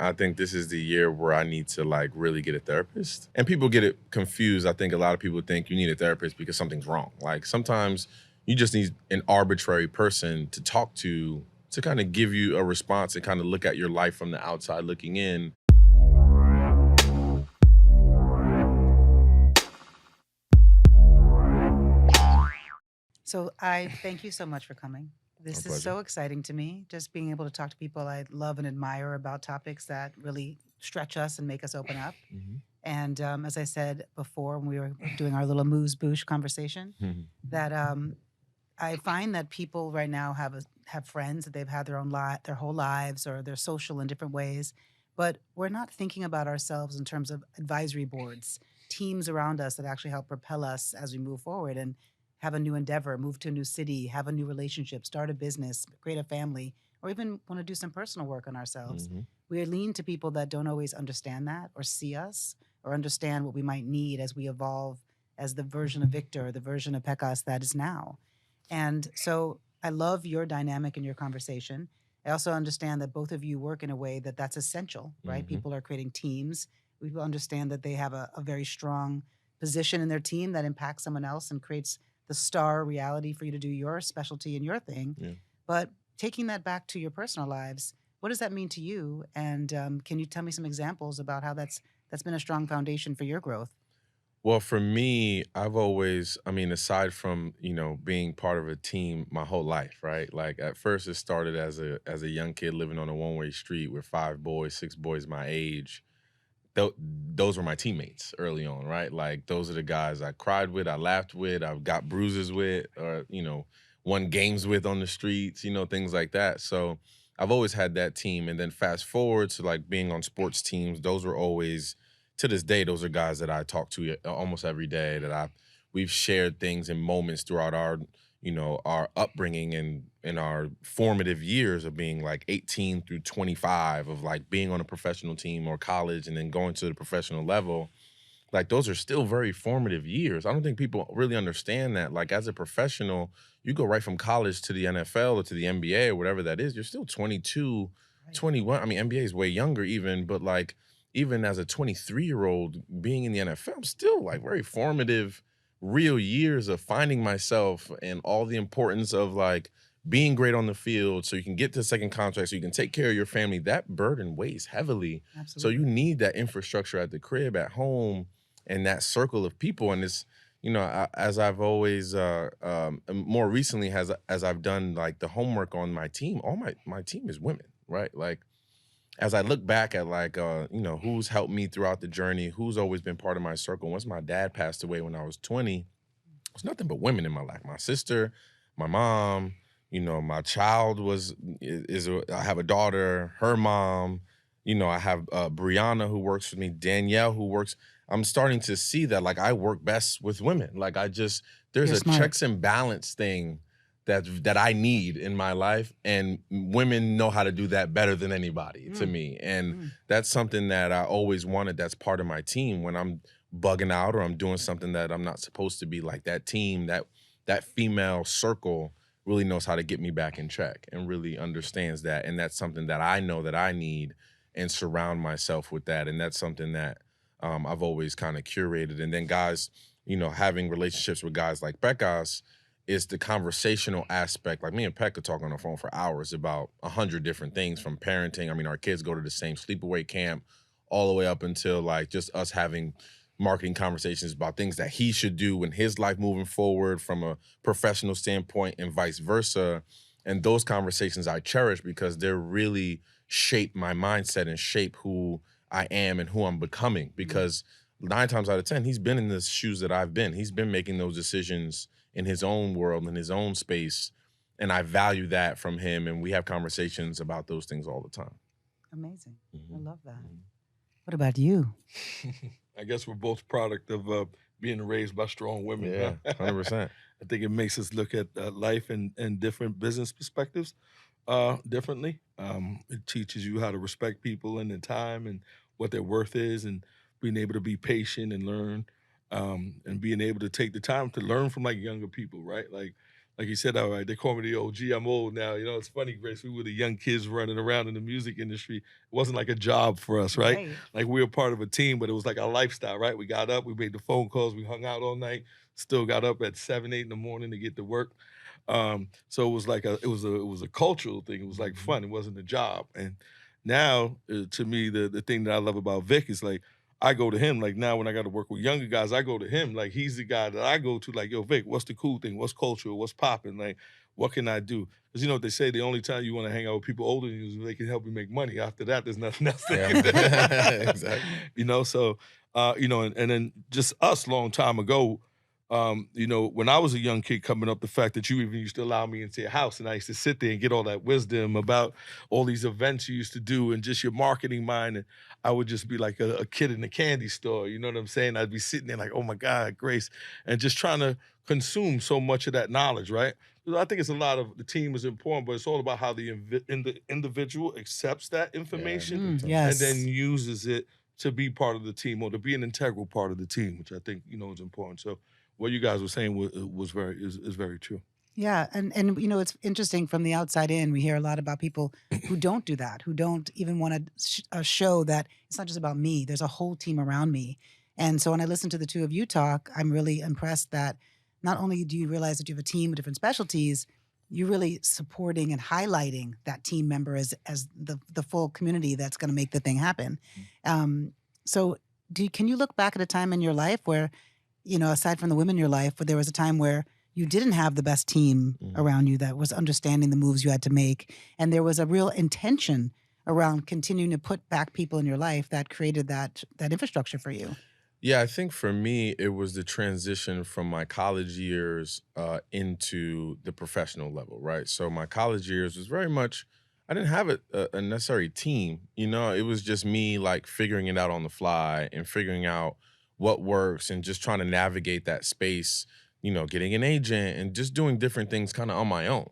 I think this is the year where I need to like really get a therapist. And people get it confused. I think a lot of people think you need a therapist because something's wrong. Like sometimes you just need an arbitrary person to talk to kind of give you a response and kind of look at your life from the outside looking in. So I thank you so much for coming. My This is pleasure. so exciting to me, just being able to talk to people I love and admire about topics that really stretch us and make us open up. Mhm. And as I said before, when we were doing our little moose boosh conversation, Mhm. that I find that people right now have friends that they've had their whole lives, or they're social in different ways, but we're not thinking about ourselves in terms of advisory boards, teams around us that actually help propel us as we move forward and have a new endeavor, move to a new city, have a new relationship, start a business, create a family, or even want to do some personal work on ourselves. Mhm. We lean to people that don't always understand that or see us or understand what we might need as we evolve as the version of Victor, the version of Pecas that is now. And so I love your dynamic in your conversation. I also understand that both of you work in a way that that's essential, right? Mhm. People are creating teams. People understand that they have a very strong position in their team that impacts someone else and creates the star reality for you to do your specialty and your thing. Yeah. But taking that back to your personal lives, what does that mean to you? And can you tell me some examples about how that's been a strong foundation for your growth? Well, for me, I've always, I mean, aside from, being part of a team my whole life, right? Like at first it started as a young kid living on a one-way street with five boys, six boys my age. Those were my teammates early on, right? Like those are the guys I cried with, I laughed with, I got bruises with, or, won games with on the streets, things like that. So I've always had that team. And then fast forward to like being on sports teams, those were always, to this day, those are guys that I talk to almost every day that we've shared things and moments throughout our upbringing and in our formative years of being like 18 through 25 of like being on a professional team or college and then going to the professional level. Like those are still very formative years. I don't think people really understand that. Like as a professional, you go right from college to the NFL or to the NBA or whatever that is, you're still 22, Right. 21. I mean, NBA is way younger even, but like even as a 23-year-old being in the NFL, I'm still like very formative, real years of finding myself and all the importance of like being great on the field so you can get to second contract, so you can take care of your family. That burden weighs heavily. So you Absolutely. need that infrastructure at the crib, at home, and that circle of people. And it's, as I've always, more recently, as I've done like the homework on my team, all my team is women, right? Like as I look back at like, who's helped me throughout the journey, who's always been part of my circle. Once my dad passed away when I was 20, there's nothing but women in my life. My sister, my mom, my child I have a daughter, her mom, I have Brianna who works with me, Danielle who works. I'm starting to see that like I work best with women. Like there's You're a smart. checks and balance thing that I need in my life, and women know how to do that better than anybody to Mm, me. And mm. that's something that I always wanted. That's part of my team when I'm bugging out or I'm doing something that I'm not supposed to be. Like that team, that female circle really knows how to get me back in check and really understands that. And that's something that I know that I need and surround myself with that. And that's something that I've always kind of curated. And then guys, having relationships with guys like Pecas is the conversational aspect. Like me and Peck could talk on the phone for hours about 100 different things from parenting. I mean, our kids go to the same sleepaway camp all the way up until like just us having marketing conversations about things that he should do in his life moving forward from a professional standpoint and vice versa. And those conversations I cherish because they're really shape my mindset and shape who I am and who I'm becoming. Mm. Because 9 times out of 10, he's been in the shoes that I've been. He's been making those decisions in his own world, in his own space. And I value that from him. And we have conversations about those things all the time. Amazing. I Mhm, love that. mhm. What about you? I guess we're both product of being raised by strong women, huh? Yeah, 100%. I think it makes us look at life and different business perspectives differently. It teaches you how to respect people and their time and what their worth is, and being able to be patient and learn, and being able to take the time to learn from like younger people, right? Like like you said, all right, they call me the OG. I'm old now. It's funny, Grace. We were the young kids running around in the music industry. It wasn't like a job for us, right? Right. Like we were part of a team, but it was like our lifestyle, right? We got up, we made the phone calls, we hung out all night, still got up at 7, 8 in the morning to get to work. So it was like it was a cultural thing. It was like Mhm. fun. It wasn't a job. And now, to me, the thing that I love about Vic is like I go to him. Like now, when I got to work with younger guys, I go to him. Like he's the guy that I go to. Like, yo, Vic, what's the cool thing? What's cultural? What's popping? Like, what can I do? Because you know what they say, the only time you want to hang out with people older than you is when they can help you make money. After that, there's nothing else they can do. Yeah. Exactly. So and then just us long time ago, when I was a young kid coming up, the fact that you even used to allow me into your house and I used to sit there and get all that wisdom about all these events you used to do and just your marketing mind. And I would just be like a kid in a candy store. You know what I'm saying? I'd be sitting there like, oh my God, Grace, and just trying to consume so much of that knowledge, right? I think it's a lot of the team is important, but it's all about how the individual accepts that Yeah. information Big time. and then Yes. uses it to be part of the team or to be an integral part of the team, which I think is important. So what you guys were saying was is very true. Yeah, and it's interesting from the outside in. We hear a lot about people who don't do that, who don't even want to show that it's not just about me. There's a whole team around me. And so when I listen to the two of you talk, I'm really impressed that not only do you realize that you have a team with different specialties, you're really supporting and highlighting that team member as the full community that's going to make the thing happen. Um, so can you look back at a time in your life where, aside from the women in your life, where there was a time where you didn't have the best team Mhm. around you that was understanding the moves you had to make, and there was a real intention around continuing to put back people in your life that created that infrastructure for you? Yeah, I think for me, it was the transition from my college years into the professional level, right? So my college years was very much, I didn't have a necessary team. It was just me like figuring it out on the fly and figuring out what works and just trying to navigate that space, getting an agent and just doing different things kind of on my own.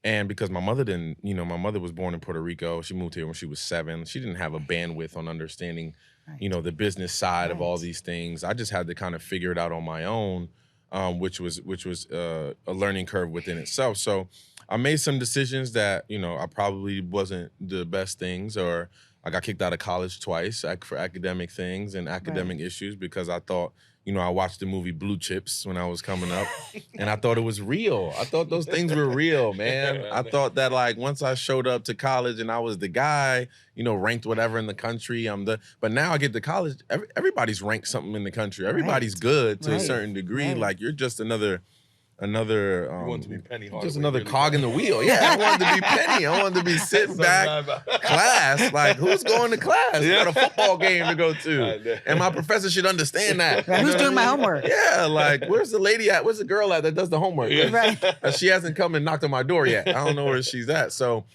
And because my mother didn't, my mother was born in Puerto Rico. She moved here when she was 7. She didn't have a bandwidth on understanding, Right. the business side of all Right. these things. I just had to kind of figure it out on my own, which was a learning curve within itself. So I made some decisions that, I probably wasn't the best things, or I got kicked out of college twice for academic things and Right. academic issues because I thought, I watched the movie Blue Chips when I was coming up and I thought it was real. I thought those things were real, man. I thought that like once I showed up to college and I was the guy, ranked whatever in the country, but now I get to college, everybody's ranked something in the country. Everybody's Right. good to a Right. certain degree. Right. Like you're just another You want to be Penny just Hardaway another really cog in bad. the wheel. Yeah, I wanted to be Penny. I wanted to be sitting back, class. Like, who's going to class? We got a football game to go to. And my professor should understand that. Right. You Who's know doing my what I mean? homework? Yeah, like, where's the lady at? Where's the girl at that does the homework? Yeah. Right. She hasn't come and knocked on my door yet. I don't know where she's at. So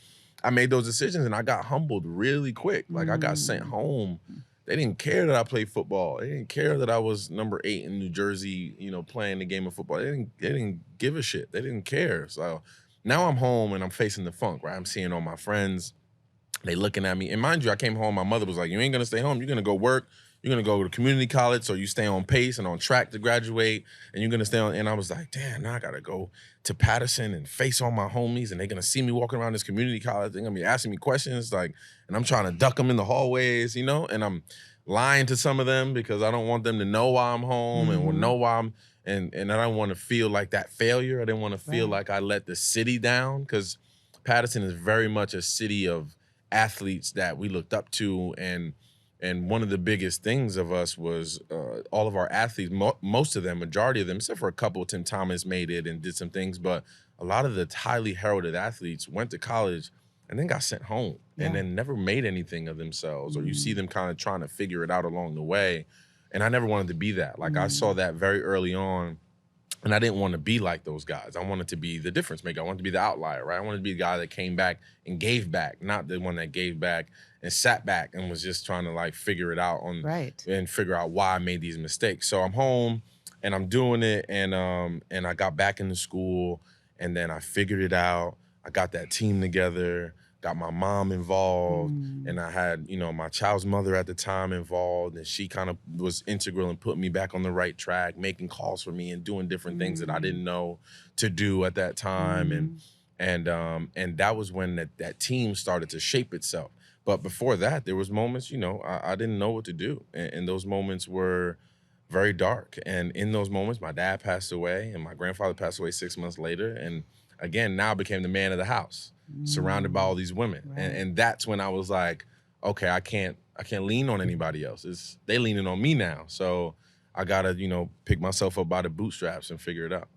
I made those decisions and I got humbled really quick. Like, I got sent home. They didn't care that I played football. They didn't care that I was number 8 in New Jersey, playing the game of football. They didn't give a shit. They didn't care. So now I'm home and I'm facing the funk, right? I'm seeing all my friends. They looking at me. And mind you, I came home, my mother was like, you ain't gonna stay home. You're gonna go work. You're gonna go to community college, so you stay on pace and on track to graduate, and you're gonna stay on. And I was like, damn, now I gotta go to Patterson and face all my homies, and they're gonna see me walking around this community college. They're gonna be asking me questions, like, and I'm trying to duck them in the hallways, and I'm lying to some of them because I don't want them to know why I'm home and will know why I'm, and I don't want to feel like that failure. I didn't want to feel Right. like I let the city down because Patterson is very much a city of athletes that we looked up to, and one of the biggest things of us was all of our athletes, most of them, majority of them, except for a couple, Tim Thomas made it and did some things, but a lot of the highly heralded athletes went to college and then got sent home and Yeah. then never made anything of themselves, or you see Mm. them kind of trying to figure it out along the way. And I never wanted to be that. Like I saw Mm. that very early on. And I didn't want to be like those guys. I wanted to be the difference maker. I wanted to be the outlier, right? I wanted to be the guy that came back and gave back, not the one that gave back and sat back and was just trying to like figure it out Right. and figure out why I made these mistakes. So I'm home and I'm doing it, and I got back into school and then I figured it out. I got that team together. got my mom involved, and I had, you know, my child's mother at the time involved, and she kind of was integral in putting me back on the right track, making calls for me and doing different things that I didn't know to do at that time. And that was when that team started to shape itself. But before that, there was moments, you know, I didn't know what to do. And those moments were very dark. And in those moments, my dad passed away and my grandfather passed away 6 months later. And again, now I became the man of the house, surrounded by all these women. Right. And that's when I was like, okay, I can't lean on anybody else. They leaning on me now. So I gotta, you know, pick myself up by the bootstraps and figure it out.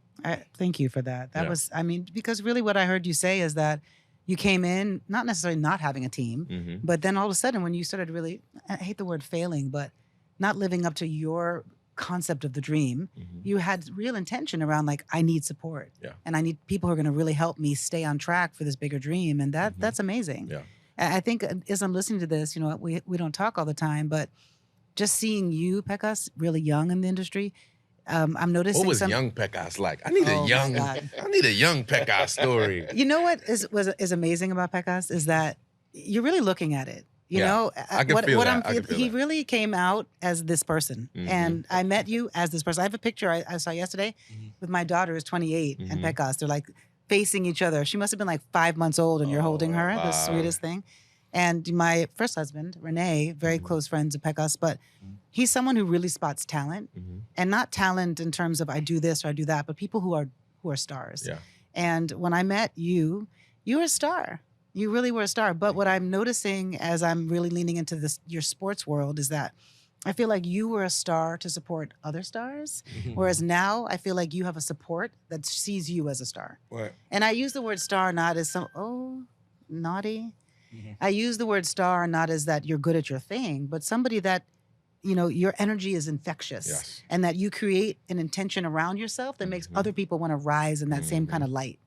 Thank you for that. That Yeah. was, I mean, because really what I heard you say is that you came in not necessarily not having a team, but then all of a sudden when you started really, I hate the word failing, but not living up to your concept of the dream, you had real intention around like, I need support. Yeah. And I need people who are going to really help me stay on track for this bigger dream. And that's amazing. Yeah. I think as I'm listening to this, you know, we don't talk all the time, but just seeing you, Pecas, really young in the industry, I'm noticing. What was young Pecas like? I need Oh, a young, my God. I need a young Pecas story. You know what is amazing about Pecas is that you're really looking at it. You Yeah, know, I can feel that. I can feel he that. really came out as this person, and I met you as this person. I have a picture I saw yesterday with my daughter, who's 28, and Pecas. They're like facing each other. She must have been like 5 months old, and you're holding her. The wow. sweetest thing. And my first husband, Renee, very close friends of Pecas, but he's someone who really spots talent, and not talent in terms of I do this or I do that, but people who are stars. Yeah. And when I met you, you were a star. You really were a star. But what I'm noticing as I'm really leaning into this your sports world is that I feel like you were a star to support other stars, whereas now I feel like you have a support that sees you as a star. Right. And I use the word star not as naughty. I use the word star not as that you're good at your thing, but somebody that, you know, your energy is infectious. Yes. And that you create an intention around yourself that makes other people want to rise in that same kind of light.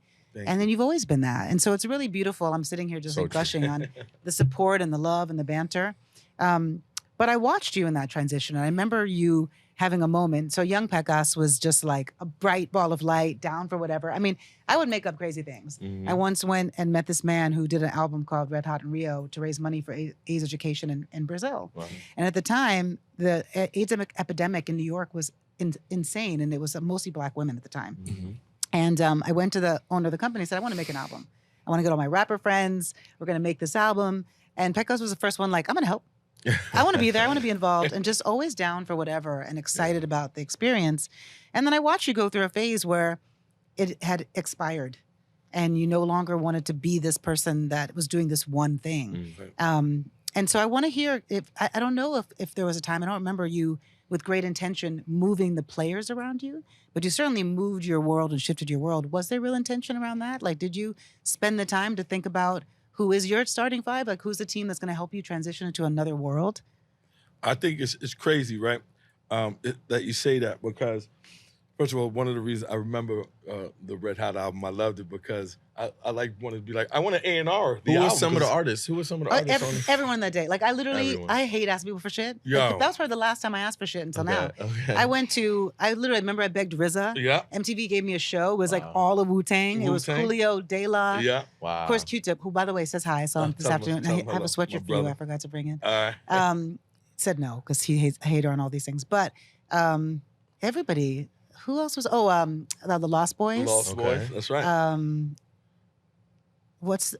And then you've always been that. And so it's really beautiful. I'm sitting here just So like true. gushing on the support and the love and the banter. But I watched you in that transition. And I remember you having a moment. So young Pecas was just like a bright ball of light, down for whatever. I mean, I would make up crazy things. I once went and met this man who did an album called Red Hot in Rio to raise money for AIDS education in Brazil. Wow. And at the time, the AIDS epidemic in New York was insane. And it was mostly Black women at the time. And I went to the owner of the company and said, I want to make an album. I want to get all my rapper friends. We're going to make this album. And Pecas was the first one like, I'm going to help. I want to be there. I want to be involved and just always down for whatever and excited about the experience. And then I watched you go through a phase where it had expired and you no longer wanted to be this person that was doing this one thing. And so I want to hear if, I don't know if there was a time, I don't remember you with great intention moving the players around you, but you certainly moved your world and shifted your world. Was there real intention around that? Like, did you spend the time to think about who is your starting five? Like, who's the team that's going to help you transition into another world? I think it's crazy, right? That you say that because, first of all, one of the reasons I remember the Red Hot album, I loved it because I like wanted to be like, I want to A&R the Who album. were some of the artists? Who were some of the artists on it? Everyone that day. Like, I literally, Everyone. I hate asking people for shit. Yo. Like, that was probably the last time I asked for shit until now. Okay. I literally remember I begged RZA. Yeah. MTV gave me a show. It was like Wow. all of Wu-Tang. It was Wu-Tang. Julio, De La. Yeah. Wow. Of course, Q-Tip, who, by the way, says hi. I saw him this tell him- afternoon. tell I him have a hello, sweatshirt my for you. brother. I forgot to bring in. Said no, because he hates her on all these things. But everybody, who else was? The Lost Boys. Lost Okay. Boys. That's right.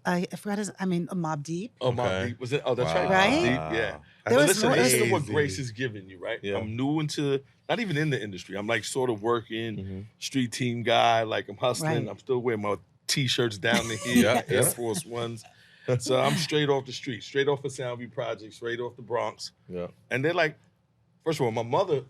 I forgot his. I mean, Mobb Deep. Oh, my Okay. Deep. Was it? Oh, that's Wow. right. Right? Deep, yeah. There But was listen to what crazy. Grace is giving you, right? Yeah. I'm new into, not even in the industry. I'm like sort of working, street team guy. Like I'm hustling. Right. I'm still wearing my T-shirts down to here, Yeah, Air yeah. Force Ones. So I'm straight off the street, straight off the Soundview Project, straight off the Bronx. Yeah. And they're like, first of all, my mother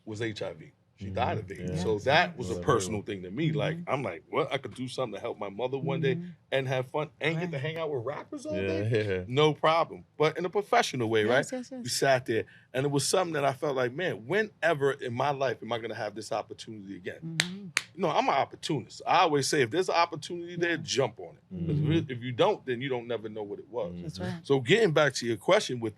was HIV. She died of AIDS. Yeah. So that was a Yeah. personal thing to me. Like, I'm like, what? I could do something to help my mother one day and have fun and get to hang out with rappers all day? Yeah. No problem. But in a professional way, right? Yes. We sat there, and it was something that I felt like, man, whenever in my life am I going to have this opportunity again? You know, I'm an opportunist. I always say, if there's an opportunity there, jump on it. 'Cause if you don't, then you don't never know what it was. That's right. So getting back to your question with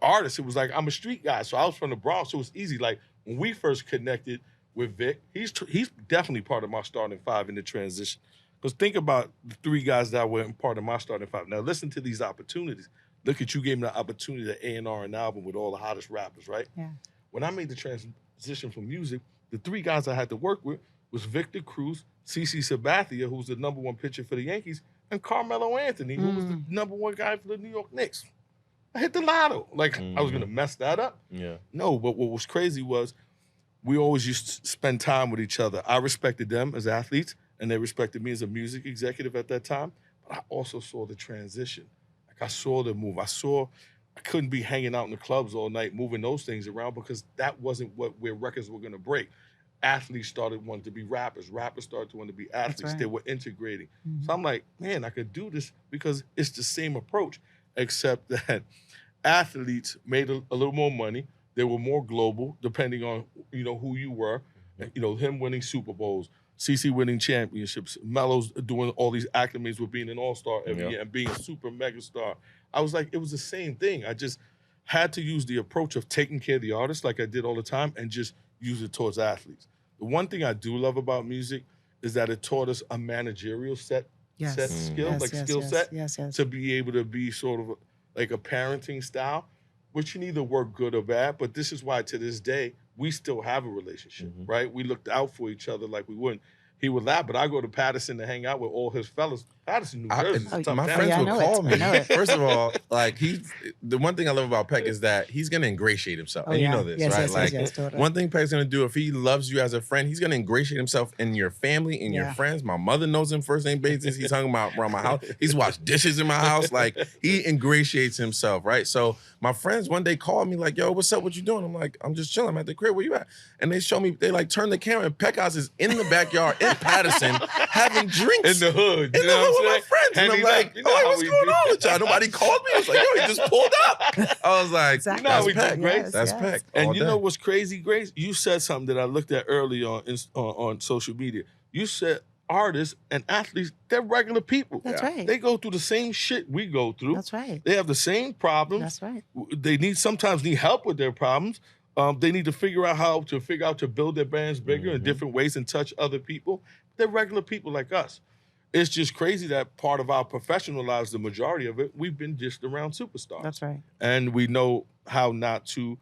artists, it was like, I'm a street guy, so I was from the Bronx, so it was easy. Like, when we first connected with Vic, he's definitely part of my starting five in the transition. Because think about the 3 guys that were part of my starting 5. Now listen to these opportunities. Look at you gave me the opportunity to A&R an album with all the hottest rappers, right? Yeah. When I made the transition from music, the 3 guys I had to work with was Victor Cruz, CeCe Sabathia, who was the number 1 pitcher for the Yankees, and Carmelo Anthony, who was the number 1 guy for the New York Knicks. I hit the lotto. Like, I was going to mess that up? Yeah. No, but what was crazy was we always used to spend time with each other. I respected them as athletes, and they respected me as a music executive at that time. But I also saw the transition. Like, I saw the move. I couldn't be hanging out in the clubs all night moving those things around because that wasn't where records were going to break. Athletes started wanting to be rappers. Rappers started to want to be athletes. right. They were integrating. So I'm like, man, I could do this because it's the same approach, except that athletes made a little more money. They were more global, depending on, who you were. Him winning Super Bowls, CeCe winning championships, Melo's doing all these acclimates with being an all-star every year and being a super mega star. I was like, it was the same thing. I just had to use the approach of taking care of the artist like I did all the time and just use it towards athletes. The one thing I do love about music is that it taught us a managerial set skill, skill set, to be able to be sort of like a parenting style, which can either work good or bad. But this is why to this day, we still have a relationship, right? We looked out for each other like we wouldn't. He would laugh, but I go to Patterson to hang out with all his fellas. Patterson, New Jersey, is a tough my town. friends I would know call it. I know me. it. First of all, like the one thing I love about Peck is that he's gonna ingratiate himself, and you know this, yes, right? yes, totally. One thing Peck's gonna do if he loves you as a friend, he's gonna ingratiate himself in your family, in your friends. My mother knows him first name basis. He's hung about around my house. He's washed dishes in my house. Like he ingratiates himself, right? So my friends one day called me like, "Yo, what's up? What you doing?" I'm like, "I'm just chilling. I'm at the crib. Where you at?" And they show me, they like turn the camera, and Pecas is in the backyard in Patterson having drinks In the hood. in the hood with my friends. And I'm Handing like, out. You know oh, how what's we going do. on with y'all? Nobody called me. I was like, yo, he just pulled up. I was like, Exactly. You know how that's we do, Peck. Grace. That's Peck. And all you day. know what's crazy, Grace? You said something that I looked at early on social media. You said artists and athletes, they're regular people. That's right. They go through the same shit we go through. That's right. They have the same problems. That's right. They sometimes need help with their problems. They need to figure out how to build their bands bigger in different ways and touch other people. They're regular people like us. It's just crazy that part of our professional lives, the majority of it, we've been just around superstars. That's right. And we know how not to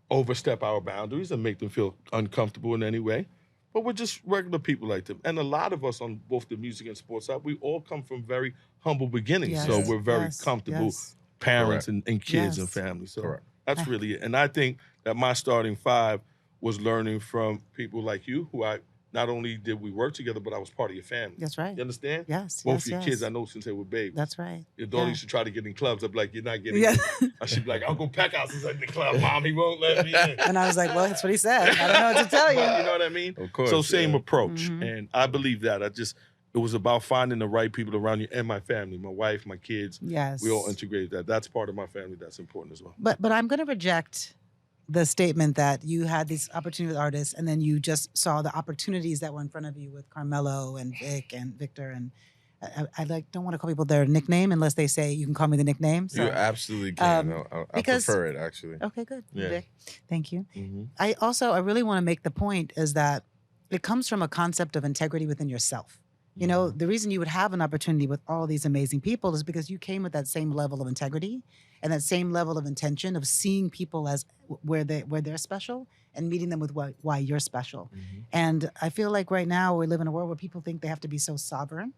overstep our boundaries and make them feel uncomfortable in any way. But we're just regular people like them. And a lot of us on both the music and sports side, we all come from very humble beginnings. Yes. So we're very Yes. comfortable Yes. parents and kids and Yes. families. So Correct. that's really it. And I think that my starting 5 was learning from people like you, who not only did we work together, but I was part of your family. That's right. You understand? Yes. Both yes, your yes. kids I know since they were babies. That's right. Your daughter Yeah. used to try to get in clubs. I'd be like, you're not getting Yeah. in. I should be like, Uncle Pecas is in the club, Mom. He won't let me in. And I was like, well, that's what he said. I don't know what to tell you. You know what I mean? Of course, So same yeah. approach. And I believe that. It was about finding the right people around you and my family, my wife, my kids. Yes. We all integrated that. That's part of my family that's important as well. But I'm going to reject the statement that you had these opportunities with artists and then you just saw the opportunities that were in front of you with Carmelo and Vic and Victor. And I don't want to call people their nickname unless they say you can call me the nickname. So. You absolutely can. I because- prefer it, actually. Okay, good. Yeah. Vic, thank you. Mm-hmm. I really want to make the point is that it comes from a concept of integrity within yourself. You know, the reason you would have an opportunity with all these amazing people is because you came with that same level of integrity and that same level of intention of seeing people as where they're special and meeting them with why you're special. And I feel like right now we live in a world where people think they have to be so sovereign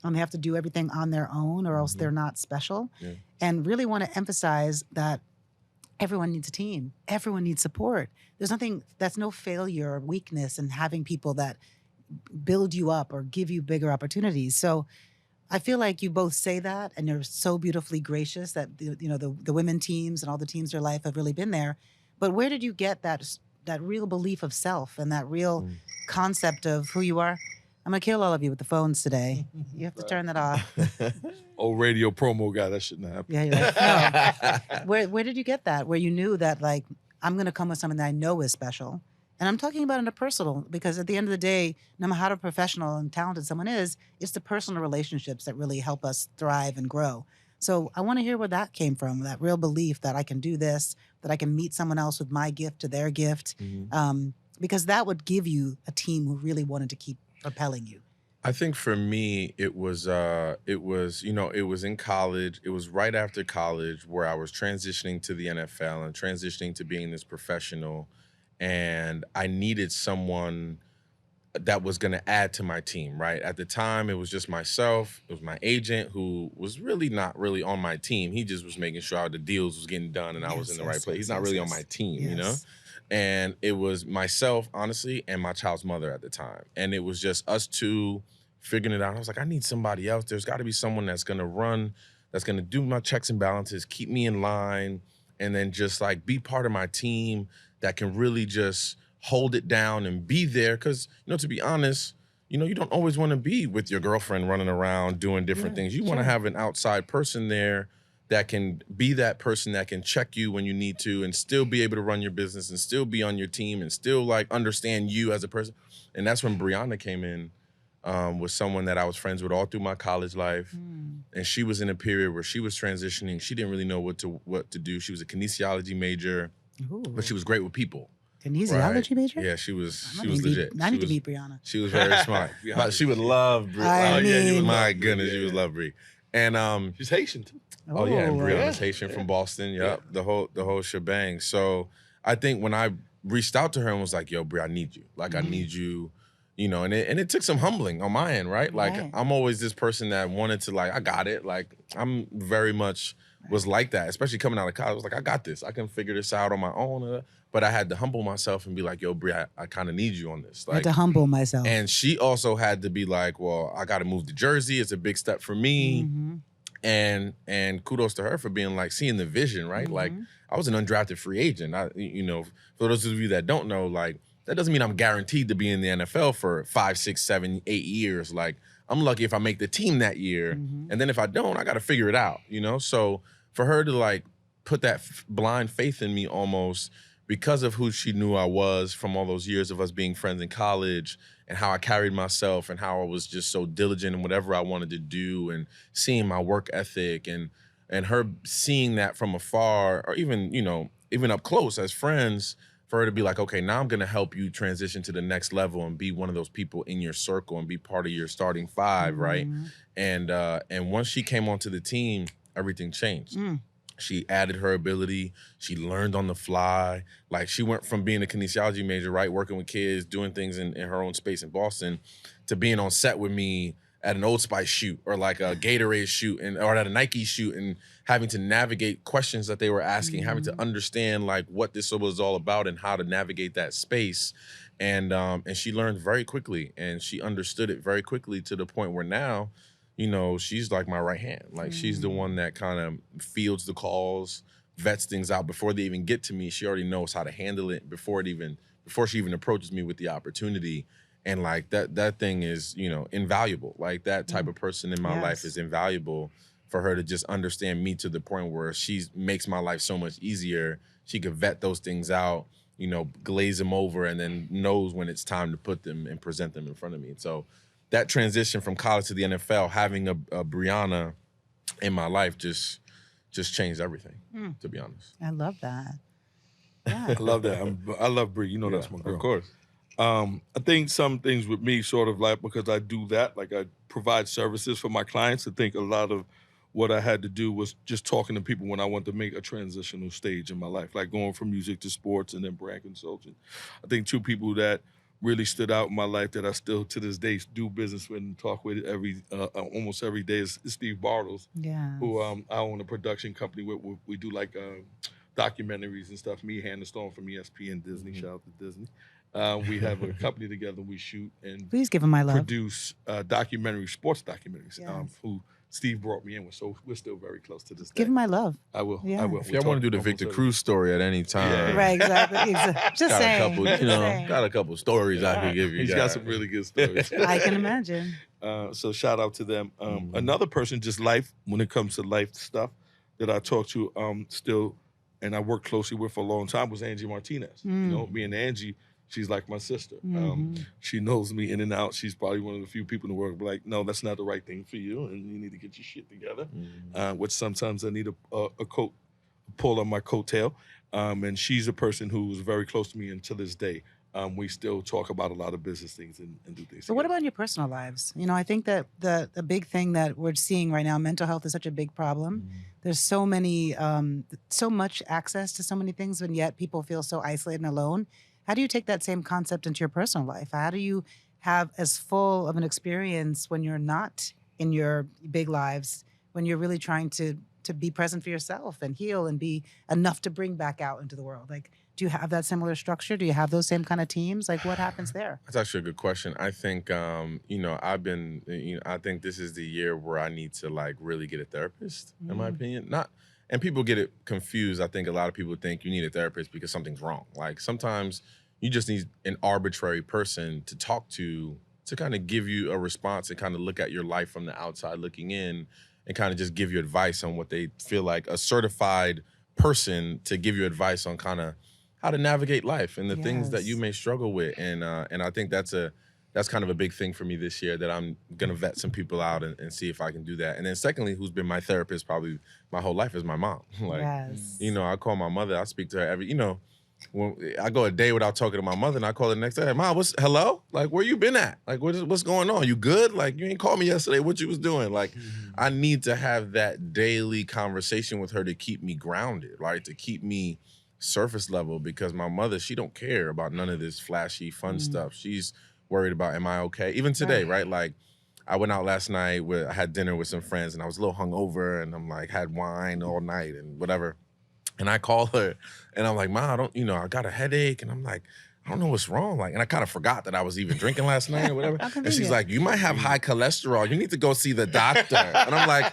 and they have to do everything on their own or else they're not special. Yeah. And really want to emphasize that everyone needs a team. Everyone needs support. That's no failure or weakness in having people that build you up or give you bigger opportunities. So I feel like you both say that and you're so beautifully gracious that the women teams and all the teams in your life have really been there. But where did you get that real belief of self and that real concept of who you are? I'm gonna kill all of you with the phones today. You have to turn that off. Old radio promo guy, that shouldn't happen. Yeah, you're like, no. Where did you get that? Where you knew that like I'm gonna come with something that I know is special. And I'm talking about in a personal, because at the end of the day, no matter how professional and talented someone is, it's the personal relationships that really help us thrive and grow. So I want to hear where that came from, that real belief that I can do this, that I can meet someone else with my gift to their gift, because that would give you a team who really wanted to keep propelling you. I think for me, it was, it was in college. It was right after college where I was transitioning to the NFL and transitioning to being this professional. And I needed someone that was going to add to my team, right? At the time, it was just myself. It was my agent who was really not really on my team. He just was making sure the deals was getting done and I was in Yes, the right yes, place. He's yes, not yes, really on my yes. team, you know? Yes. And it was myself, honestly, and my child's mother at the time. And it was just us two figuring it out. I was like, I need somebody else. There's got to be someone that's going to run, that's going to do my checks and balances, keep me in line, and then just like be part of my team that can really just hold it down and be there. Because, to be honest, you don't always want to be with your girlfriend running around doing different Yeah, things. You want to sure. have an outside person there that can be that person that can check you when you need to and still be able to run your business and still be on your team and still like understand you as a person. And that's when Brianna came in, with someone that I was friends with all through my college life. And she was in a period where she was transitioning. She didn't really know what to do. She was a kinesiology major, but she Ooh. was great with people. Right. Kinesiology major? Yeah, she was I need to legit. I need to meet Brianna. She was very smart. Brianna But she would shit. love Brie. I yeah, you would mean, love my Brie, goodness, yeah, she would yeah. love Brie. And She's Haitian too. oh yeah, and Brianna's Yeah, Haitian yeah. from Boston. Yep, Yeah. the whole shebang. So I think when I reached out to her and was like, "Yo, Brie, I need you. Like, I need you." And it took some humbling on my end, right? Like, Right. I'm always this person that wanted to like, I got it. Like, I'm very much was like that, especially coming out of college. I was like, I got this. I can figure this out on my own. But I had to humble myself and be like, "Yo, Brie, I kind of need you on this." I had Like, to humble myself. and she also had to be like, "Well, I got to move to Jersey. It's a big step for me." Mhm. And kudos to her for being like seeing the vision, right? Like, I was an undrafted free agent. For those of you that don't know, like, that doesn't mean I'm guaranteed to be in the NFL for 5, 6, 7, 8 years. Like, I'm lucky if I make the team that year, and then if I don't, I got to figure it out. So for her to like put that blind faith in me almost because of who she knew I was from all those years of us being friends in college and how I carried myself and how I was just so diligent in whatever I wanted to do and seeing my work ethic and her seeing that from afar or even up close as friends, for her to be like, okay, now I'm gonna help you transition to the next level and be one of those people in your circle and be part of your starting five, right? And once she came onto the team, everything changed. She added her ability. She learned on the fly. Like, she went from being a kinesiology major, right, working with kids, doing things in her own space in Boston, to being on set with me at an Old Spice shoot or like a Gatorade shoot or at a Nike shoot and having to navigate questions that they were asking, having to understand like what this was all about and how to navigate that space. And she learned very quickly and she understood it very quickly to the point where now, she's like my right hand. Like, she's the one that kind of fields the calls, vets things out before they even get to me. She already knows how to handle it before she even approaches me with the opportunity. And like that thing is, invaluable. Like, that type of person in my life Yes. is invaluable for her to just understand me to the point where she makes my life so much easier. She could vet those things out, glaze them over, and then knows when it's time to put them and present them in front of me. So that transition from college to the NFL, having a Brianna in my life just changed everything, to be honest. I love that. I love that. I love Brie. That's my girl. Of course. I think some things with me sort of like, because I do that, like I provide services for my clients. I think a lot of what I had to do was just talking to people when I want to make a transitional stage in my life, like going from music to sports and then brand consulting. I think two people that really stood out in my life that I still to this day do business with and talk with almost every day is Steve Bartles, Yeah. who I own a production company with. We do like documentaries and stuff. Me, Hannah Stone from ESPN, Disney. Shout out to Disney. We have a company together. We shoot and Please give him my love. produce sports documentaries. Yes. Who Steve brought me in with, so we're still very close to this day. Give him my love. I will. Yeah. I will. If y'all want to do the Victor Cruz story at any time, Yeah. Right, exactly. Just got saying. a couple, just saying. got a couple stories I could give you. He's got guys. some really good stories. I can imagine. So shout out to them. Another person, just life, when it comes to life stuff that I talk to still, and I worked closely with for a long time, was Angie Martinez. Me and Angie, she's like my sister. She knows me in and out. She's probably one of the few people in the world who be like, no, that's not the right thing for you, and you need to get your shit together. Which sometimes I need a pull on my coattail. And she's a person who was very close to me until this day. we still talk about a lot of business things and do things But what together. about in your personal lives? I think that the big thing that we're seeing right now, mental health is such a big problem. There's so many, so much access to so many things, and yet people feel so isolated and alone. How do you take that same concept into your personal life? How do you have as full of an experience when you're not in your big lives, when you're really trying to be present for yourself and heal and be enough to bring back out into the world? Like, do you have that similar structure? Do you have those same kind of teams? Like, what happens there? That's actually a good question. I think, I think this is the year where I need to like really get a therapist, in my opinion. And people get it confused. I think a lot of people think you need a therapist because something's wrong. Like sometimes you just need an arbitrary person to talk to kind of give you a response and kind of look at your life from the outside looking in and kind of just give you advice on what they feel like a certified person to give you advice on kind of how to navigate life and the things that you Yes. may struggle with. And I think that's kind of a big thing for me this year that I'm gonna vet some people out and see if I can do that. And then secondly, who's been my therapist probably my whole life is my mom. Like, Yes. I call my mother, I speak to her when I go a day without talking to my mother and I call her the next day, Mom, hello? Like, where you been at? Like, what's going on? You good? Like, you ain't called me yesterday. What you was doing? Like, I need to have that daily conversation with her to keep me grounded, right? To keep me surface level, because my mother, she don't care about none of this flashy fun stuff. She's worried about, am I okay? Even today, right? Like, I went out last night I had dinner with some friends and I was a little hungover and I'm like, had wine all night and whatever. And I call her and I'm like, Ma, I got a headache. And I'm like, I don't know what's wrong. Like, and I kind of forgot that I was even drinking last night or whatever. How And she's convenient. like, you might have high cholesterol. You need to go see the doctor. And I'm like,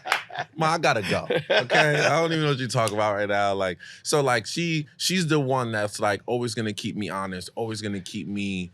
Ma, I gotta go. Okay. I don't even know what you're talking about right now. Like, so like she's the one that's like always gonna keep me honest, always gonna keep me,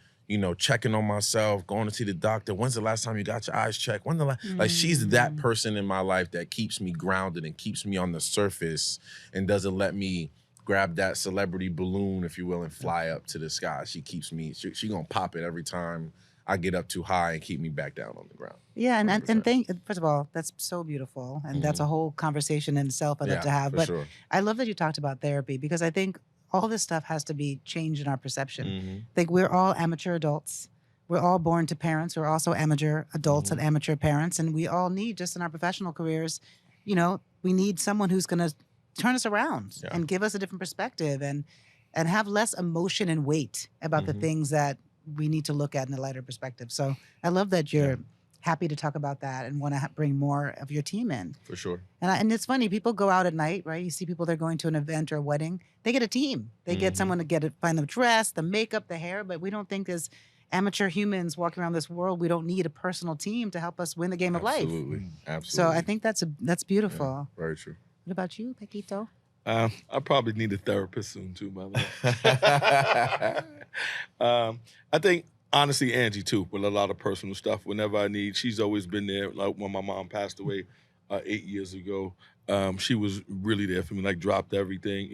checking on myself, going to see the doctor. When's the last time you got your eyes checked? Like she's that person in my life that keeps me grounded and keeps me on the surface and doesn't let me grab that celebrity balloon, if you will, and fly up to the sky. She keeps me, she gonna pop it every time I get up too high and keep me back down on the ground. Yeah, and 100%. first of all, that's so beautiful, and that's a whole conversation in itself I'd love to have. for But sure. I love that you talked about therapy because I think all this stuff has to be changed in our perception. Mhm. Like we're all amateur adults. We're all born to parents. We're also amateur adults and amateur parents, and we all need just in our professional careers, we need someone who's going to turn us around Yeah. and give us a different perspective and have less emotion and weight about the things that we need to look at in a lighter perspective. So I love that you're happy to talk about that and want to bring more of your team in. For sure. And it's funny, people go out at night, right? You see people, they're going to an event or a wedding. They get a team. They get someone to find them dress, the makeup, the hair. But we don't think as amateur humans walking around this world, we don't need a personal team to help us win the game of life. Absolutely. So I think that's beautiful. Very true. What about you, Paquito? I probably need a therapist soon too, by the way. I think honestly, Angie too, with a lot of personal stuff. Whenever I need, she's always been there. Like when my mom passed away 8 years ago, she was really there for me. Like dropped everything.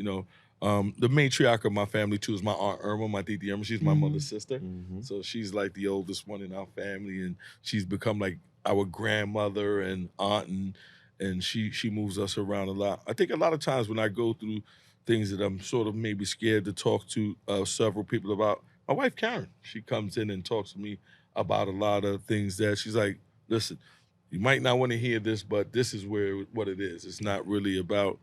The matriarch of my family too is my aunt Irma, my titi Irma. She's my mother's sister, so she's like the oldest one in our family, and she's become like our grandmother and aunt, and she moves us around a lot. I think a lot of times when I go through things that I'm sort of maybe scared to talk to several people about, my wife Karen, she comes in and talks to me about a lot of things that she's like, listen, you might not want to hear this, but this is what it is. It's not really about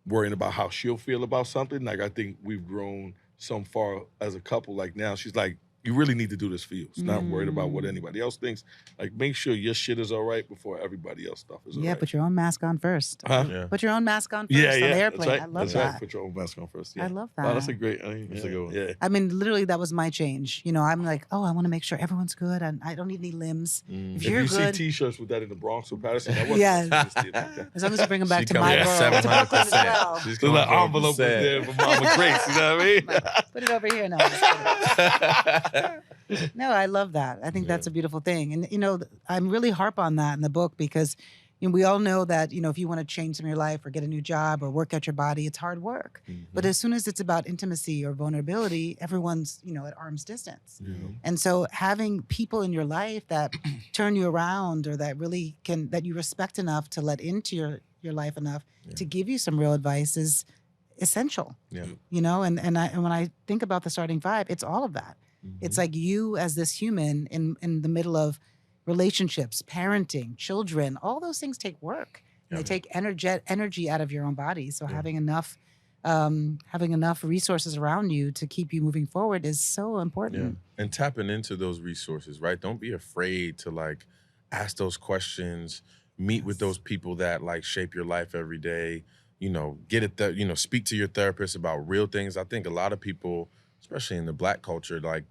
worrying about how she'll feel about something. Like I think we've grown so far as a couple. Like now she's like, you really need to do this for you. It's not worried about what anybody else thinks. Like make sure your shit is all right before everybody else stuff is all right. Put your own mask on first. Huh? Yeah. Put your own mask on first Yeah, on the yeah. airplane. That's right. I love That's that. right. Put your own mask on first. Yeah. I love that. Oh, that's a great. That's a good one. Yeah. I mean, literally, that was my change. I'm like, oh, I want to make sure everyone's good, and I don't need any limbs. If If you're you good, see T-shirts with that in the Bronx or Patterson, that wasn't Yes. okay. as long as you bring them back She to coming my at borough, to Brooklyn as 700%. well. She's So coming the at envelope is 700%. there for Mama Grace. You know what I mean? Put it over here now. Just kidding. No, I love that. I think that's a beautiful thing. And, I'm really harp on that in the book because we all know that, if you want to change some of your life or get a new job or work out your body, it's hard work. But as soon as it's about intimacy or vulnerability, everyone's, at arm's distance. And so having people in your life that turn you around or that really that you respect enough to let into your life enough to give you some real advice is essential. Yeah. You know, and when I think about the starting five, it's all of that. It's like you as this human in the middle of relationships, parenting, children, all those things take work. And they take energy out of your own body. So having enough resources around you to keep you moving forward is so important. Yeah. And tapping into those resources, right? Don't be afraid to like ask those questions, meet with those people that like shape your life every day, you know, speak to your therapist about real things. I think a lot of people, especially in the Black culture, like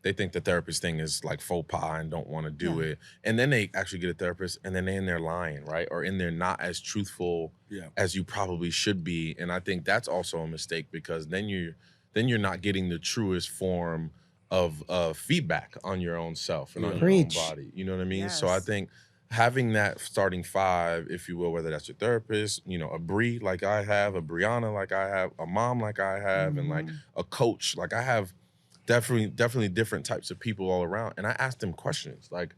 they think the therapist thing is like faux pas and don't want to do it. And then they actually get a therapist and then they're in there lying, right? Or in there not as truthful as you probably should be. And I think that's also a mistake because then you're not getting the truest form of feedback on your own self and on your own body. You know what I mean? So I think having that starting five, if you will, whether that's your therapist, you know, a Bree like I have, a Brianna like I have, a mom like I have, and like a coach like I have, definitely different types of people all around. And I asked them questions. Like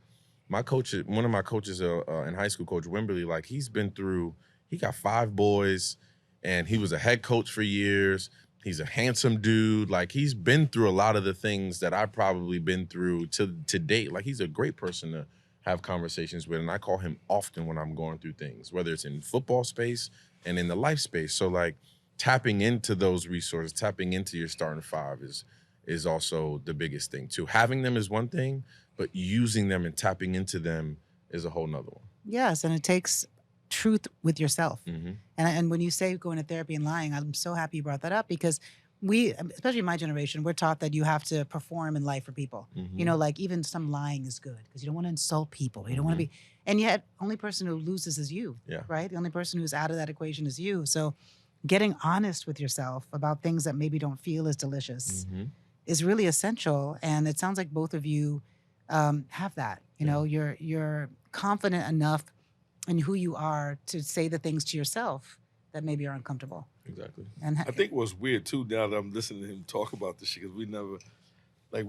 my coach, one of my coaches in high school, Coach Wimberly, like he got 5 boys and he was a head coach for years. He's a handsome dude. Like he's been through a lot of the things that I've probably been through to date. Like he's a great person to have conversations with. And I call him often when I'm going through things, whether it's in football space and in the life space. So like tapping into those resources, tapping into your starting five is also the biggest thing too. Having them is one thing, but using them and tapping into them is a whole nother one. Yes, and it takes truth with yourself. And when you say going to therapy and lying, I'm so happy you brought that up because we, especially my generation, we're taught that you have to perform in life for people. You know, like even some lying is good because you don't want to insult people. You don't want to be, and yet only person who loses is you, right? The only person who's out of that equation is you. So getting honest with yourself about things that maybe don't feel as delicious is really essential. And it sounds like both of you have that. You know, you're confident enough in who you are to say the things to yourself that maybe are uncomfortable. Exactly. And I think what's weird too, now that I'm listening to him talk about this shit, because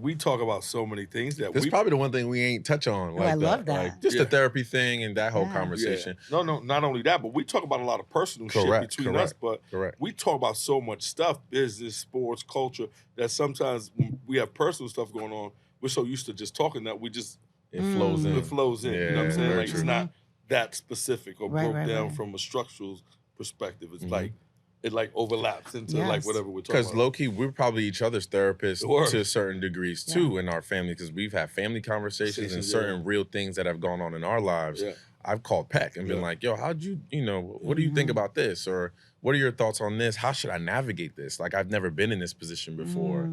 we talk about so many things that This is probably the one thing we ain't touch on. Like I love that. Like just the therapy thing and that whole conversation. No, not only that, but we talk about a lot of personal shit between us, but we talk about so much stuff, business, sports, culture, that sometimes when we have personal stuff going on, we're so used to just talking that we just it flows in. It flows in. You know what I'm saying? Like true. it's not that specific or broke down right. from a structural perspective. It's like it like overlaps into like whatever we're talking about. Because low-key, we're probably each other's therapists to certain degrees too in our family, because we've had family conversations and certain real things that have gone on in our lives. I've called Peck and been like, yo, how'd you, what do you think about this? Or what are your thoughts on this? How should I navigate this? Like, I've never been in this position before.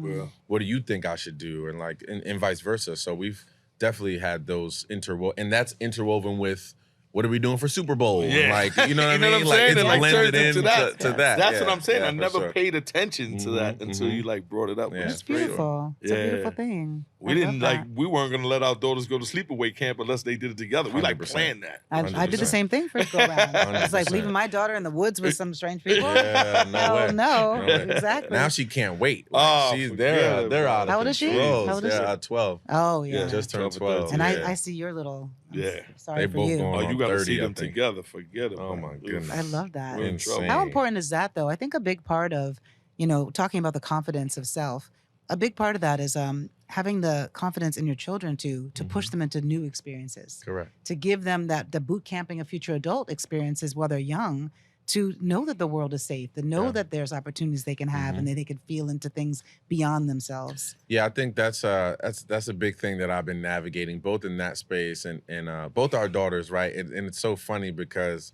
What do you think I should do? And like, and vice versa. So we've definitely had those and that's interwoven with, what are we doing for Super Bowl? And like, you know what I mean? Like, it's blended into that. That's what I'm saying. I never paid attention to that until you like brought it up. It's beautiful. It's a beautiful thing. We weren't gonna let our daughters go to sleepaway camp unless they did it together. We like planned that. I did the same thing for go around. It's like leaving my daughter in the woods with some strange people. No, exactly. Now she can't wait. Like, they're out of How old is she? They're 12. Oh yeah, just turned 12. And I see your little. Sorry for you. Oh, you got to see them together. Forget it. Oh my goodness. I love that. Insane. How important is that though? I think a big part of, talking about the confidence of self, a big part of that is having the confidence in your children to push them into new experiences. Correct. To give them the boot camping of future adult experiences while they're young, to know that the world is safe, to know that there's opportunities they can have and that they can feel into things beyond themselves. Yeah, I think that's a big thing that I've been navigating, both in that space and both our daughters, right? And it's so funny because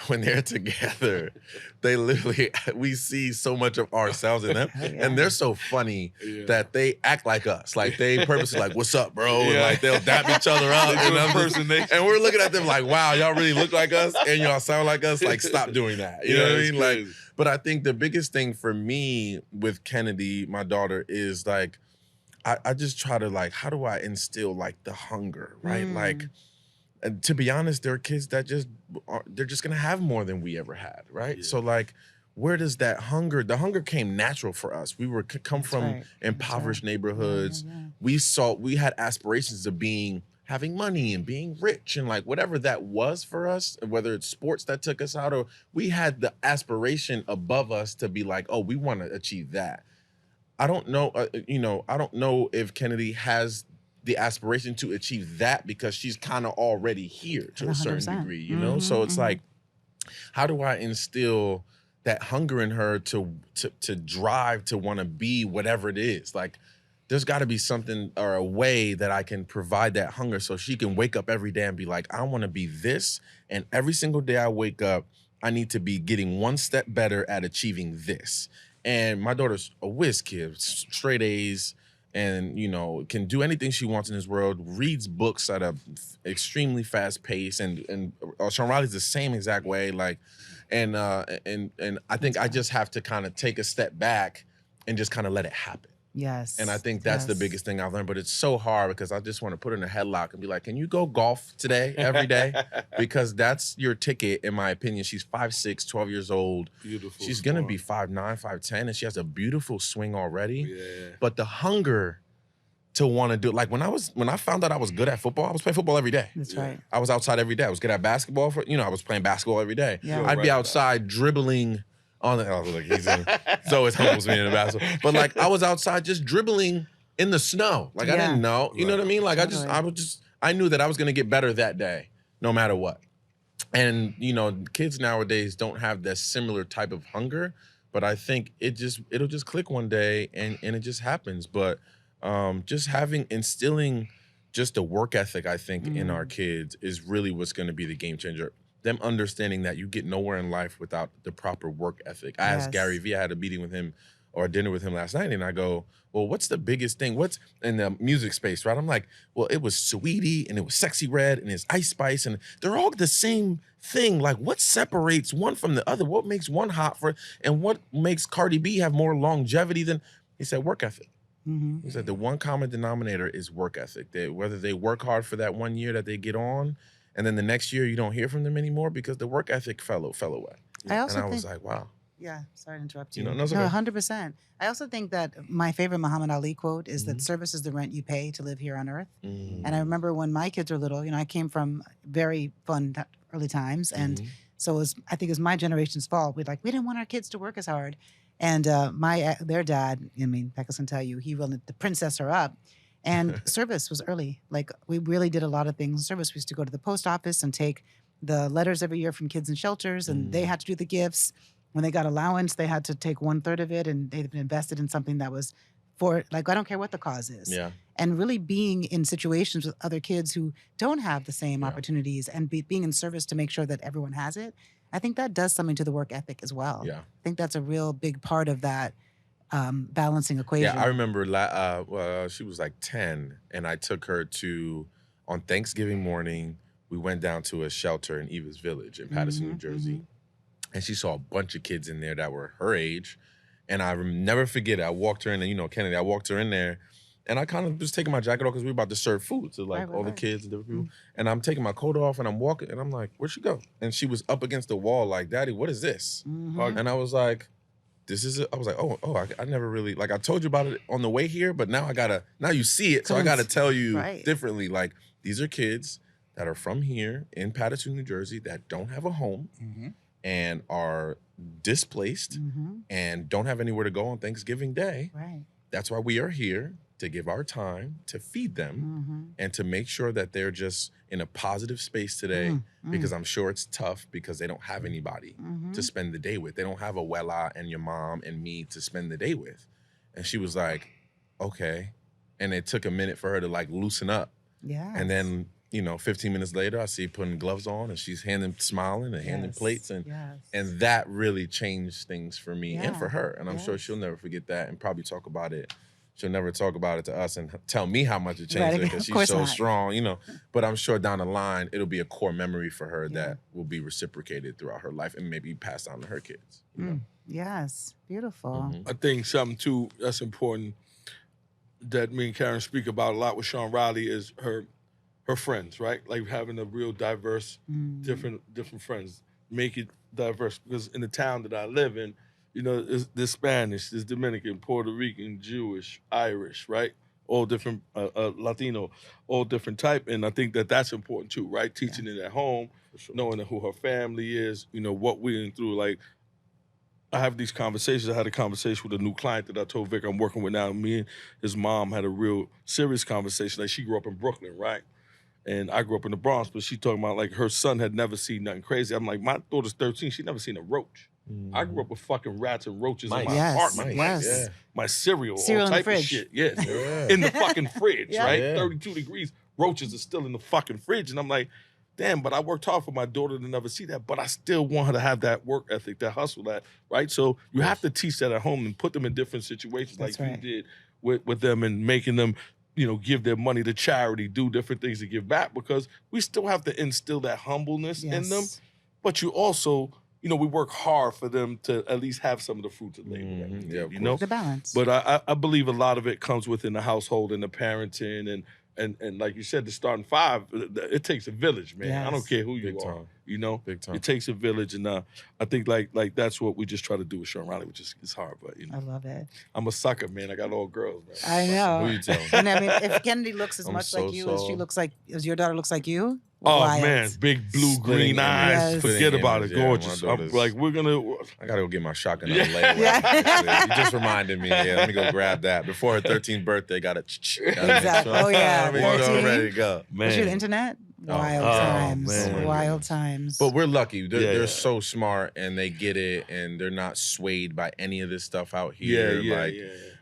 when they're together, they literally, we see so much of ourselves in them. And they're so funny that they act like us. Like they purposely like, what's up, bro? And like they'll dap each other up. And we're looking at them like, wow, y'all really look like us and y'all sound like us. Like, stop doing that. You know what I mean? Like, but I think the biggest thing for me with Kennedy, my daughter, is like, I just try to like, how do I instill like the hunger, right? Like, and to be honest, there are kids that they're just gonna have more than we ever had, right? So like, where does that hunger? The hunger came natural for us. We come from impoverished neighborhoods. We had aspirations of being having money and being rich and like whatever that was for us, whether it's sports that took us out or we had the aspiration above us to be like, oh, we want to achieve that. I don't know, I don't know if Kennedy has the aspiration to achieve that because she's kind of already here to a certain 100%. degree, you know? So it's like, how do I instill that hunger in her to drive to want to be whatever it is? Like, there's got to be something or a way that I can provide that hunger so she can wake up every day and be like, I want to be this. And every single day I wake up, I need to be getting one step better at achieving this. And my daughter's a whiz kid, straight A's, and can do anything she wants in this world. Reads books at a extremely fast pace, and Shawn Riley's the same exact way. Like, and I think I just have to kind of take a step back and just kind of let it happen. Yes. And I think that's the biggest thing I've learned, but it's so hard because I just want to put her in a headlock and be like, can you go golf today, every day? Because that's your ticket, in my opinion. She's 5'6", 12 years old. Beautiful. She's going to be 5'9", 5'10", and she has a beautiful swing already. Yeah. But the hunger to want to do it, like when I found out I was good at football, I was playing football every day. That's right. I was outside every day. I was good at basketball. I was playing basketball every day. Yeah. I'd be outside dribbling on the, look, it always humbles me in the basketball. But like I was outside just dribbling in the snow. Like I didn't know. You know what I mean? Like I knew that I was gonna get better that day, no matter what. And kids nowadays don't have that similar type of hunger, but I think it'll just click one day and it just happens. But just instilling just a work ethic, I think, in our kids is really what's gonna be the game changer. Them understanding that you get nowhere in life without the proper work ethic. I asked Gary Vee, I had a meeting with him or a dinner with him last night, and I go, well, what's the biggest thing? What's in the music space, right? I'm like, well, it was Sweetie, and it was Sexy Red, and it's Ice Spice, and they're all the same thing. Like, what separates one from the other? What makes one hot and what makes Cardi B have more longevity than, he said, work ethic. He said the one common denominator is work ethic. That whether they work hard for that 1 year that they get on, and then the next year you don't hear from them anymore because the work ethic fell away. I also was like, wow. Yeah, sorry to interrupt you. No, no, it's okay. 100%. I also think that my favorite Muhammad Ali quote is that service is the rent you pay to live here on earth. And I remember when my kids were little, I came from very fun early times. And so I think it was my generation's fault. We didn't want our kids to work as hard. And their dad, Pecas can tell you, he wanted to princess her up. And service was early. Like, we really did a lot of things in service. We used to go to the post office and take the letters every year from kids in shelters, and they had to do the gifts. When they got allowance, they had to take 1/3 of it, and they'd been invested in something that was for, like, I don't care what the cause is. Yeah. And really being in situations with other kids who don't have the same opportunities and being in service to make sure that everyone has it, I think that does something to the work ethic as well. Yeah. I think that's a real big part of that balancing equation. Yeah, I remember she was like 10, and I took her on Thanksgiving morning, we went down to a shelter in Eva's Village in Paterson, New Jersey. And she saw a bunch of kids in there that were her age. And I never forget it. I walked her in, and Kennedy, I walked her in there, and I kind of was taking my jacket off because we were about to serve food to all the kids and different people. And I'm taking my coat off, and I'm walking, and I'm like, where'd she go? And she was up against the wall like, Daddy, what is this? And I was like, I was like, I never really, like, I told you about it on the way here, but now now you see it, so I got to tell you differently. Like, these are kids that are from here in Paterson, New Jersey, that don't have a home and are displaced and don't have anywhere to go on Thanksgiving Day. Right. That's why we are here, to give our time to feed them and to make sure that they're just in a positive space today, because I'm sure it's tough because they don't have anybody to spend the day with. They don't have a Wella and your mom and me to spend the day with. And she was like, okay. And it took a minute for her to like loosen up. Yeah. And then, 15 minutes later, I see her putting gloves on and she's smiling and handing plates. And that really changed things for me and for her. And I'm sure she'll never forget that and probably talk about it. She'll never talk about it to us and tell me how much it changed her because she's so strong, But I'm sure down the line, it'll be a core memory for her that will be reciprocated throughout her life and maybe passed on to her kids. Yes. Beautiful. I think something, too, that's important that me and Karen speak about a lot with Shawn Riley is her friends, right? Like having a real diverse, different friends. Make it diverse. Because in the town that I live in, there's Spanish, there's Dominican, Puerto Rican, Jewish, Irish, right? all different Latino, all different type, and I think that that's important too, right? Teaching it at home, For sure. knowing who her family is, what we're in through. Like I have these conversations. I had a conversation with a new client that I told Vic I'm working with now. Me and his mom had a real serious conversation. Like she grew up in Brooklyn, right? And I grew up in the Bronx, but she talking about like her son had never seen nothing crazy. I'm like, my daughter's 13. She never seen a roach. I grew up with fucking rats and roaches in my Mice. apartment. Yes. Yeah. My cereal, Cereal all in the type of fridge. shit. Yes. Yeah. In the fucking fridge, Yeah. right? Yeah. 32 degrees, roaches are still in the fucking fridge. And I'm like, damn, but I worked hard for my daughter to never see that. But I still want her to have that work ethic, that hustle, that, right? So you have to teach that at home and put them in different situations That's like right. you did with them and making them, give their money to charity, do different things to give back, because we still have to instill that humbleness in them. Yes. But you also, we work hard for them to at least have some of the fruits of labor that we Mhm. did, Yeah, of you know? course. The balance. But I believe a lot of it comes within the household and the parenting and like you said, the starting five, it takes a village, man. I don't Yes. care who you Big are, time. Big time. It takes a village, and I think like that's what we just try to do with Shawn Riley, which is hard, but I love it. I'm a sucker, man. I got all girls, man. I know. Who you telling? And I mean, if Kennedy looks as I'm much like you as she so- looks like, as your daughter looks like you, Oh wild. man, big blue Splitting green eyes. image. Yes. Forget Splitting about image, it. yeah, my Gorgeous. I'm daughter's- like, we're gonna. I gotta go get my shotgun out Yeah. of layaway. Yeah. Actually. You just reminded me. Yeah, let me go grab that. Before her 13th birthday, gotta Exactly. Oh, yeah, Make sure 13. I'm ready to go. Especially the internet. Wild oh, times. man. Wild times. But we're lucky. They're, Yeah. they're so smart and they get it and they're not swayed by any of this stuff out here. Yeah.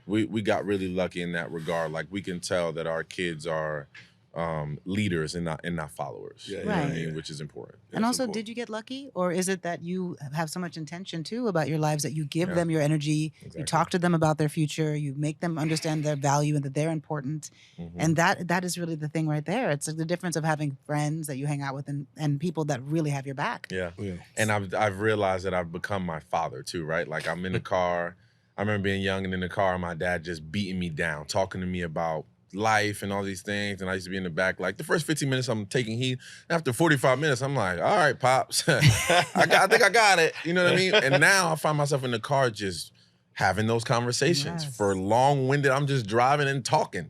We got really lucky in that regard. Like we can tell that our kids are leaders and not followers. Yeah, You know what I Right. mean? Which is important. and That's also, important. did you get lucky? Or is it that you have so much intention too about your lives that you give Yeah. them your energy, Exactly. you talk to them about their future, you make them understand their value and that they're important. Mhm. And that is really the thing right there. It's like the difference of having friends that you hang out with and people that really have your back. Yeah. Yeah. And I've realized that I've become my father too, right? Like I'm in the car. I remember being young and in the car, my dad just beating me down, talking to me about life and all these things. And I used to be in the back, like the first 15 minutes I'm taking heat. After 45 minutes, I'm like, all right, Pops, I think I got it. You know what I mean? And now I find myself in the car just having those conversations Yes. for long-winded. I'm just driving and talking.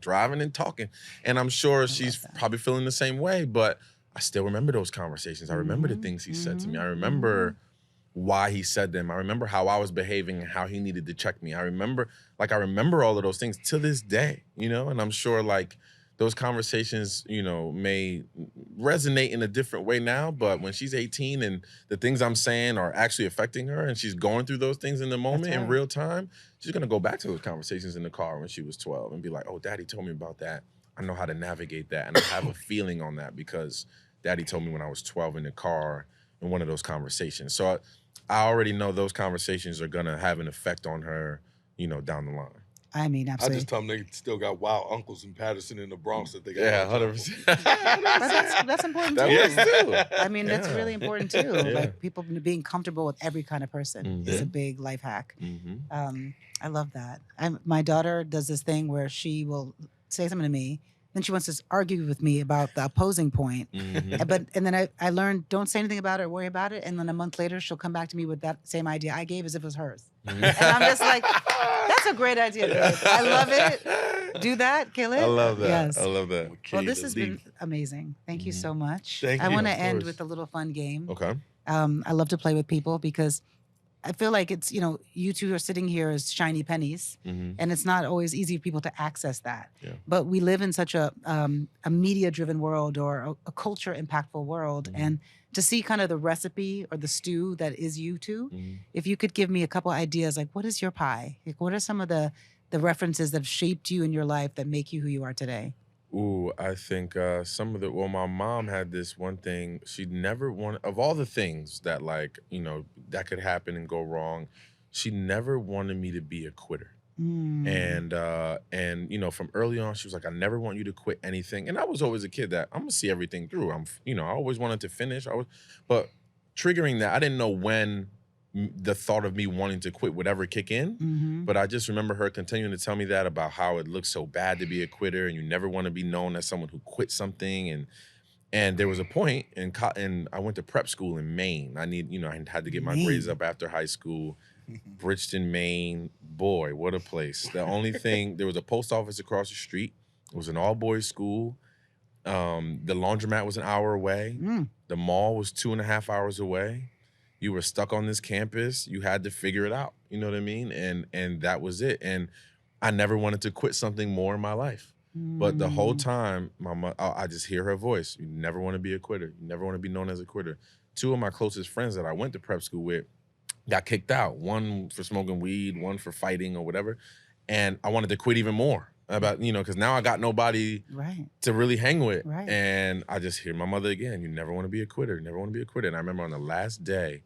And I'm sure she's that. probably feeling the same way, but I still remember those conversations. I remember the Mhm, things he said to me. I mhm, remember why he said them. I remember how I was behaving and how he needed to check me. I remember all of those things to this day, and I'm sure like those conversations, may resonate in a different way now, but when she's 18 and the things I'm saying are actually affecting her and she's going through those things in the moment in right. real time, she's gonna go back to those conversations in the car when she was 12 and be like, oh, Daddy told me about that. I know how to navigate that. And I have a feeling on that because Daddy told me when I was 12 in the car in one of those conversations. So I already know those conversations are gonna have an effect on her, down the line. I mean, I absolutely. just tell them they still got wild uncles in Patterson in the Bronx that they got. Yeah, no job 100%. But that's important That too. was too. I mean, that's Yeah. really important too. Yeah. Like people being comfortable with every kind of person is a Mhm. big life hack. Mm-hmm. I love that. My daughter does this thing where she will say something to me, then she wants to argue with me about the opposing point. Mm-hmm. And then I learned don't say anything about it or worry about it. And then a month later, she'll come back to me with that same idea I gave as if it was hers. And I'm just like, that's a great idea, babe. I love it. Do that, kill it. I love that. Yes. I love that. Well, this has been amazing. Thank you so much. Thank I you. want to Of end course. with a little fun game. Okay. I love to play with people because I feel like it's, you two are sitting here as shiny pennies, Mm-hmm. and it's not always easy for people to access that. Yeah. But we live in such a media-driven world or a culture-impactful world, Mhm. and to see kind of the recipe or the stew that is you two, Mm-hmm. if you could give me a couple ideas, like what is your pie? Like what are some of the references that have shaped you in your life that make you who you are today? Ooh, I think my mom had this one thing. She never wanted, of all the things that that could happen and go wrong, she never wanted me to be a quitter. Mm. And from early on, she was like, I never want you to quit anything. And I was always a kid that I'm gonna see everything through. I always wanted to finish. But triggering that, I didn't know when the thought of me wanting to quit would ever kick in. Mhm. But I just remember her continuing to tell me that about how it looks so bad to be a quitter and you never want to be known as someone who quit something. And there was a point and I went to prep school in Maine. I had to get my grades Maine. up after high school. Bridgeton, Maine. Boy, what a place. The only thing, there was a post office across the street. It was an all-boys school. The laundromat was an hour away. The mall was 2.5 hours away. You were stuck on this campus. You had to figure it out. You know what I mean? And that was it. And I never wanted to quit something more in my life. But the whole time, I just hear her voice. You never want to be a quitter. You never want to be known as a quitter. 2 of my closest friends that I went to prep school with got kicked out. One for smoking weed, one for fighting or whatever. And I wanted to quit even more about, because now I got nobody to really hang with. And I just hear my mother again, you never want to be a quitter. You never want to be a quitter. And I remember on the last day,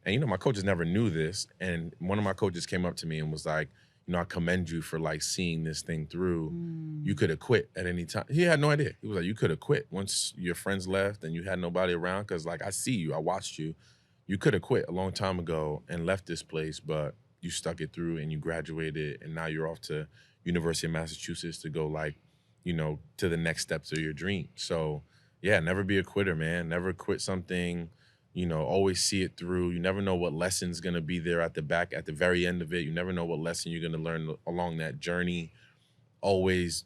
and my coaches never knew this. And one of my coaches came up to me and was like, I commend you for like seeing this thing through. You could have quit at any time. He had no idea. He was like, you could have quit once your friends left and you had nobody around. Cause like, I see you, I watched you. You could have quit a long time ago and left this place, but you stuck it through and you graduated and now you're off to University of Massachusetts to go like, to the next steps of your dream. So yeah, never be a quitter, man. Never quit something. Always see it through. You never know what lesson's gonna be there at the very end of it. You never know what lesson you're gonna learn along that journey. Always,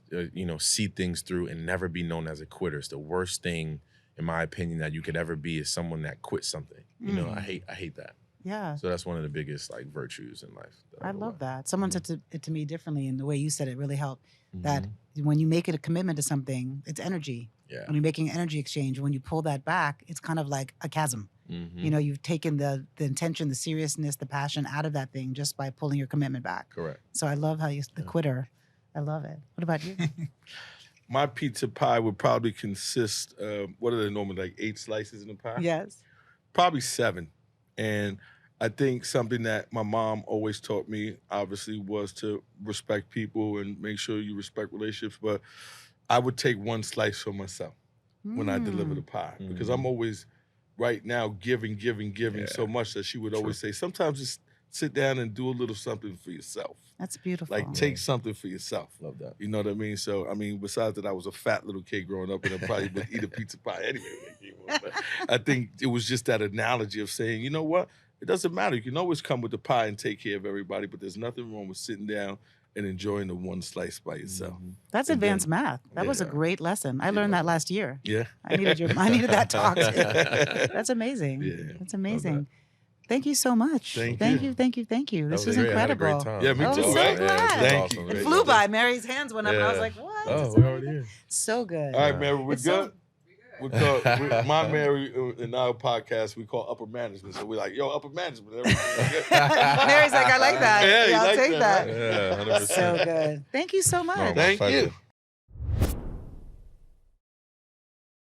see things through and never be known as a quitter. It's the worst thing, in my opinion, that you could ever be is someone that quits something. I hate that. Yeah. So that's one of the biggest like virtues in life. I love that. Someone said it to me differently, and the way you said it really helped. That when you make it a commitment to something, it's energy. Yeah. When you're making an energy exchange, when you pull that back, it's kind of like a chasm. You've taken the intention, the seriousness, the passion out of that thing just by pulling your commitment back. Correct. So I love how the quitter. I love it. What about you? My pizza pie would probably consist of, what are they normally, like 8 slices in a pie? Yes. Probably 7. And I think something that my mom always taught me, obviously, was to respect people and make sure you respect relationships. But I would take 1 slice for myself when I deliver the pie. Because I'm always, right now, giving so much that she would always say, sometimes just sit down and do a little something for yourself. That's beautiful. Like, take something for yourself. Love that. You know what I mean? So, besides that, I was a fat little kid growing up, and I probably would eat a pizza pie anyway. But I think it was just that analogy of saying, you know what? It doesn't matter. You can always come with the pie and take care of everybody, but there's nothing wrong with sitting down and enjoying the 1 slice by yourself. That's advanced math. That was a great lesson. I learned that last year. Yeah. I needed that talk. That's amazing. Yeah. That's amazing. Thank you so much. Thank you. This was great. I had a incredible. great time. Yeah, me I was too. so Right? glad. Thank you. It flew by. Mary's hands went up, and I was Yeah. like, what? Oh, we're already here. So good. All right, Mary, we're It's good? so- My Mary in our podcast, we call upper management. So we're like, yo, upper management. Mary's like, I like that. Yeah, you I'll like take that. right? Yeah, 100%. So good. Thank you so much. No, my Thank pleasure. you.